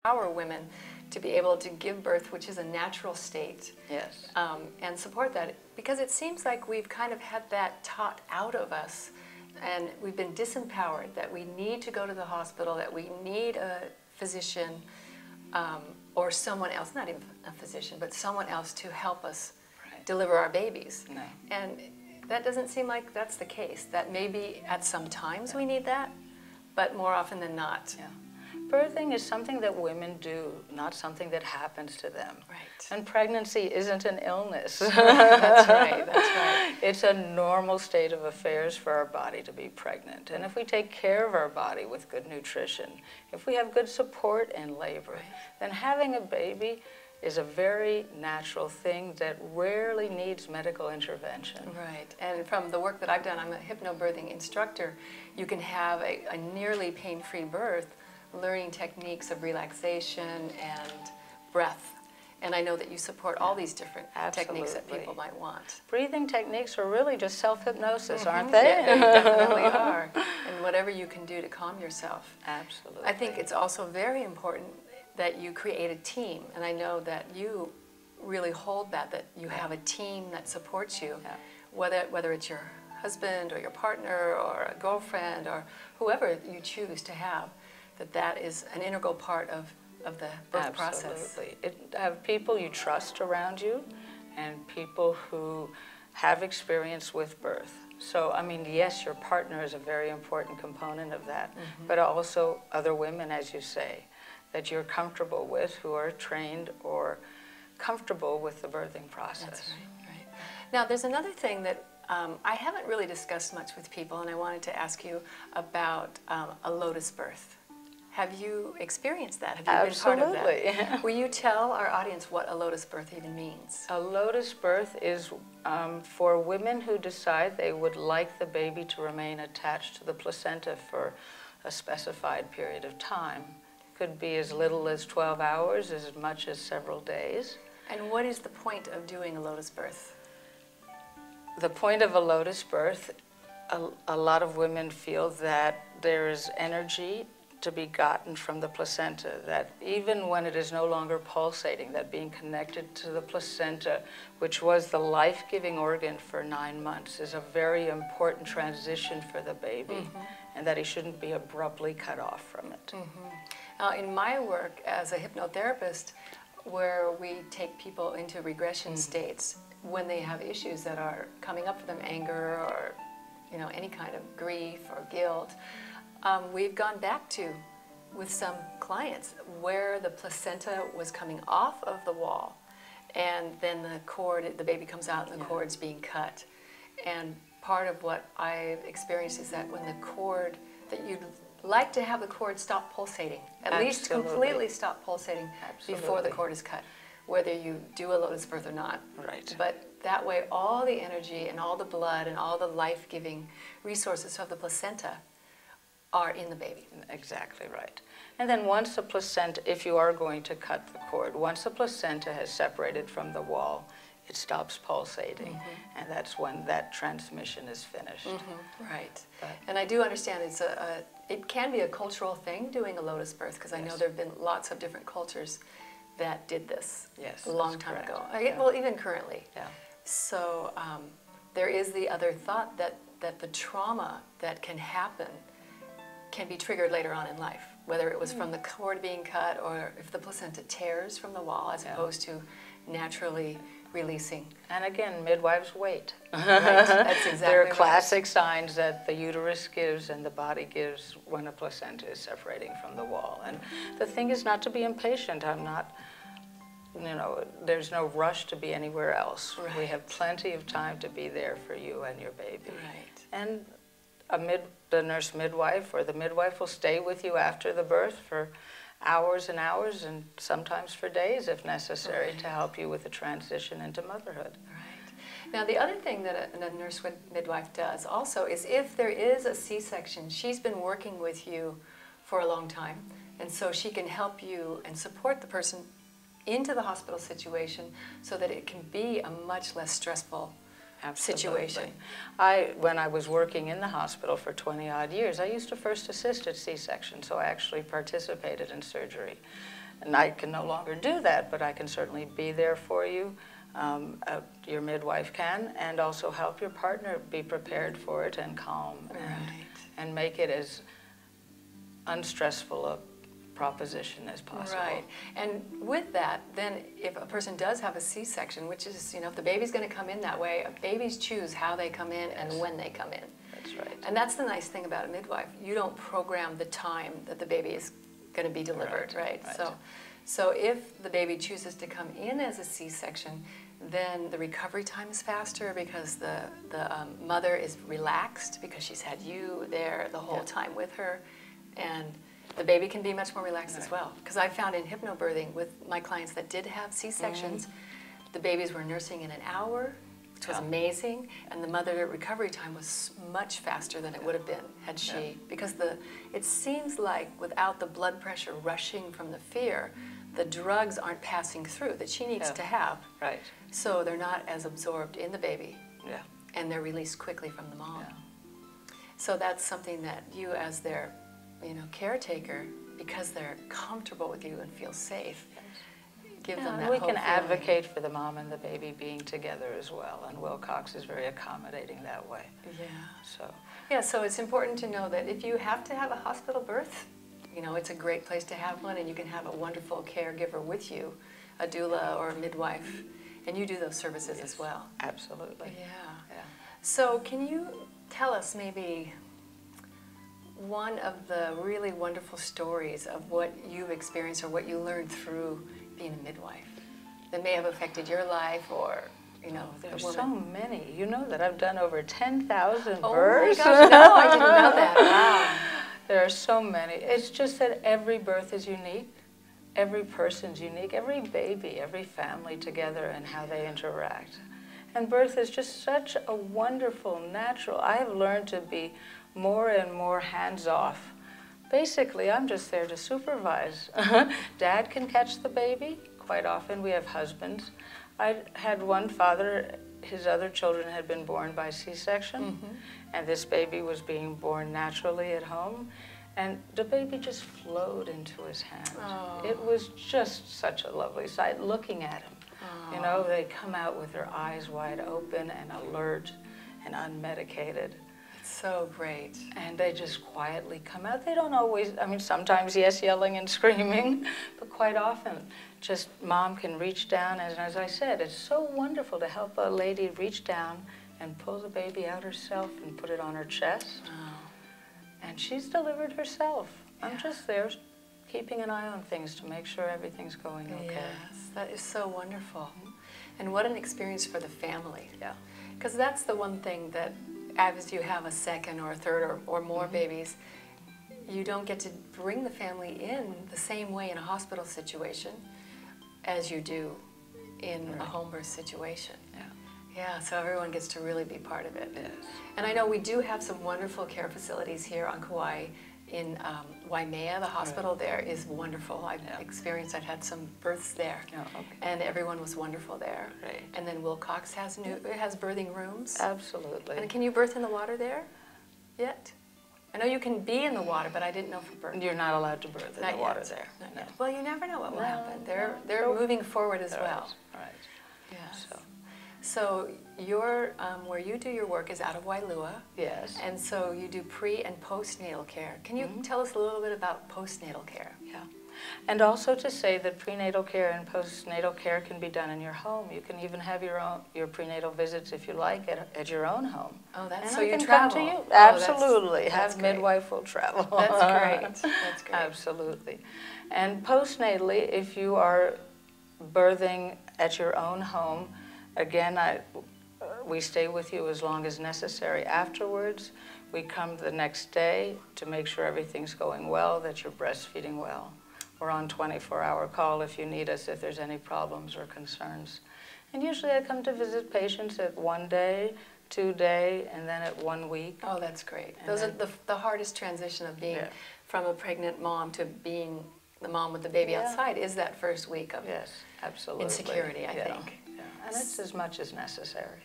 empower women to be able to give birth, which is a natural state. Yes. And support that, because it seems like we've kind of had that taught out of us, and we've been disempowered, that we need to go to the hospital, that we need a physician or someone else, not even a physician, but someone else to help us deliver our babies. No. And that doesn't seem like that's the case. That maybe at some times we need that, but more often than not. Yeah. Birthing is something that women do, not something that happens to them. Right. And pregnancy isn't an illness. That's right, that's right. It's a normal state of affairs for our body to be pregnant. And if we take care of our body with good nutrition, if we have good support in labor, then having a baby is a very natural thing that rarely needs medical intervention. Right, and from the work that I've done, I'm a hypnobirthing instructor, you can have a nearly pain-free birth, learning techniques of relaxation and breath. And I know that you support all these different techniques that people might want. Breathing techniques are really just self-hypnosis, aren't they? Yeah, they definitely are. And whatever you can do to calm yourself. Absolutely. I think it's also very important that you create a team. And I know that you really hold that you have a team that supports you. Yeah. Whether it's your husband or your partner or a girlfriend or whoever you choose to have, that is an integral part of the birth process. Absolutely. Have people you trust around you and people who have experience with birth. So, I mean, yes, your partner is a very important component of that, but also other women, as you say, that you're comfortable with, who are trained or comfortable with the birthing process. That's right, right. Now, there's another thing that I haven't really discussed much with people, and I wanted to ask you about a lotus birth. Have you experienced that? Have you been part of that? Will you tell our audience what a lotus birth even means? A lotus birth is for women who decide they would like the baby to remain attached to the placenta for a specified period of time. Could be as little as 12 hours, as much as several days. And what is the point of doing a lotus birth? The point of a lotus birth, a lot of women feel that there is energy to be gotten from the placenta, that even when it is no longer pulsating, that being connected to the placenta, which was the life-giving organ for 9 months, is a very important transition for the baby, and that he shouldn't be abruptly cut off from it. In my work as a hypnotherapist, where we take people into regression states when they have issues that are coming up for them, anger or any kind of grief or guilt, we've gone back to, with some clients, where the placenta was coming off of the wall, and then the baby comes out and the cord's being cut. And part of what I've experienced is that when the cord, that you'd like to have the cord stop pulsating, at least completely stop pulsating before the cord is cut, whether you do a lotus birth or not. Right. But that way all the energy and all the blood and all the life-giving resources of the placenta are in the baby. Exactly right. And then once the placenta, if you are going to cut the cord, once the placenta has separated from the wall, it stops pulsating, and that's when that transmission is finished. Right. And I do understand it can be a cultural thing, doing a lotus birth, because I know there have been lots of different cultures that did this a long time ago. Well, even currently. Yeah. So there is the other thought that the trauma that can happen can be triggered later on in life, whether it was from the cord being cut or if the placenta tears from the wall as opposed to naturally releasing. And again, midwives wait. Right, that's exactly There are classic signs that the uterus gives and the body gives when a placenta is separating from the wall. And the thing is not to be impatient. I'm not, there's no rush to be anywhere else. Right. We have plenty of time to be there for you and your baby. Right. And the nurse midwife or the midwife will stay with you after the birth for hours and hours, and sometimes for days if necessary, to help you with the transition into motherhood. Right. Now, the other thing that a nurse midwife does also is if there is a C-section, she's been working with you for a long time, and so she can help you and support the person into the hospital situation so that it can be a much less stressful situation. When I was working in the hospital for 20-odd years, I used to first assist at C-section, so I actually participated in surgery. And I can no longer do that, but I can certainly be there for you. Your midwife can, and also help your partner be prepared for it and calm, and make it as unstressful a proposition as possible. Right. And with that, then if a person does have a C-section, which is, if the baby's going to come in that way, babies choose how they come in and when they come in. That's right. And that's the nice thing about a midwife. You don't program the time that the baby is going to be delivered, right? So if the baby chooses to come in as a C-section, then the recovery time is faster because the mother is relaxed because she's had you there the whole time with her, and the baby can be much more relaxed as well. Because I found in hypnobirthing with my clients that did have C-sections, the babies were nursing in an hour, which was amazing, and the mother recovery time was much faster than it would have been had she, because it seems like without the blood pressure rushing from the fear, the drugs aren't passing through that she needs to have. Right. So they're not as absorbed in the baby. Yeah. And they're released quickly from the mom. Yeah. So that's something that you as their caretaker, because they're comfortable with you and feel safe, give them that we hope can feeling. Advocate for the mom and the baby being together as well, and Wilcox is very accommodating that way. Yeah, so it's important to know that if you have to have a hospital birth, it's a great place to have one, and you can have a wonderful caregiver with you, a doula or a midwife, and you do those services as well. Absolutely. Yeah. So can you tell us maybe one of the really wonderful stories of what you've experienced or what you learned through being a midwife that may have affected your life, or there's so many. You know that I've done over 10,000 Oh births. my gosh, no, I didn't know that. Wow. There are so many. It's just that every birth is unique. Every person's unique. Every baby, every family together, and how they interact. And birth is just such a wonderful, natural. I have learned to be more and more hands-off. Basically, I'm just there to supervise. Dad can catch the baby. Quite often we have husbands. I had one father, his other children had been born by C-section, and this baby was being born naturally at home, and the baby just flowed into his hands. Oh. It was just such a lovely sight looking at him. Oh. They come out with their eyes wide open and alert and unmedicated. So great. And they just quietly come out. They don't always, sometimes, yes, yelling and screaming, but quite often, just mom can reach down, and as I said, it's so wonderful to help a lady reach down and pull the baby out herself and put it on her chest. Oh. And she's delivered herself. Yeah. I'm just there keeping an eye on things to make sure everything's going okay. Yes, that is so wonderful. And what an experience for the family. Yeah. Because that's the one thing that as you have a second or a third or more babies, you don't get to bring the family in the same way in a hospital situation as you do in a home birth situation. Yeah, so everyone gets to really be part of it. Yes. And I know we do have some wonderful care facilities here on Kauai. In Waimea, the hospital there is wonderful. I've had some births there, and everyone was wonderful there. Right. And then Wilcox has birthing rooms. Absolutely. And can you birth in the water there yet? I know you can be in the water, but I didn't know for birth. You're not allowed to birth in the water there. Not yet. Well, you never know what will happen. They're moving forward as well. Right. Yeah. So your where you do your work is out of Wailua. Yes. And so you do pre and postnatal care. Can you tell us a little bit about postnatal care? Yeah. And also to say that prenatal care and postnatal care can be done in your home. You can even have your prenatal visits, if you like, at your own home. Oh, that's and so I you can travel. Come to you. Oh, Absolutely. That's have midwife will travel. That's great. That's great. Absolutely. And postnatally, if you are birthing at your own home, again, we stay with you as long as necessary. Afterwards, we come the next day to make sure everything's going well, that you're breastfeeding well. We're on 24-hour call if you need us, if there's any problems or concerns. And usually I come to visit patients at 1 day, 2 day, and then at 1 week. Oh, that's great. Those are the hardest transition of being from a pregnant mom to being the mom with the baby outside is that first week of absolutely. insecurity, I think. And it's as much as necessary.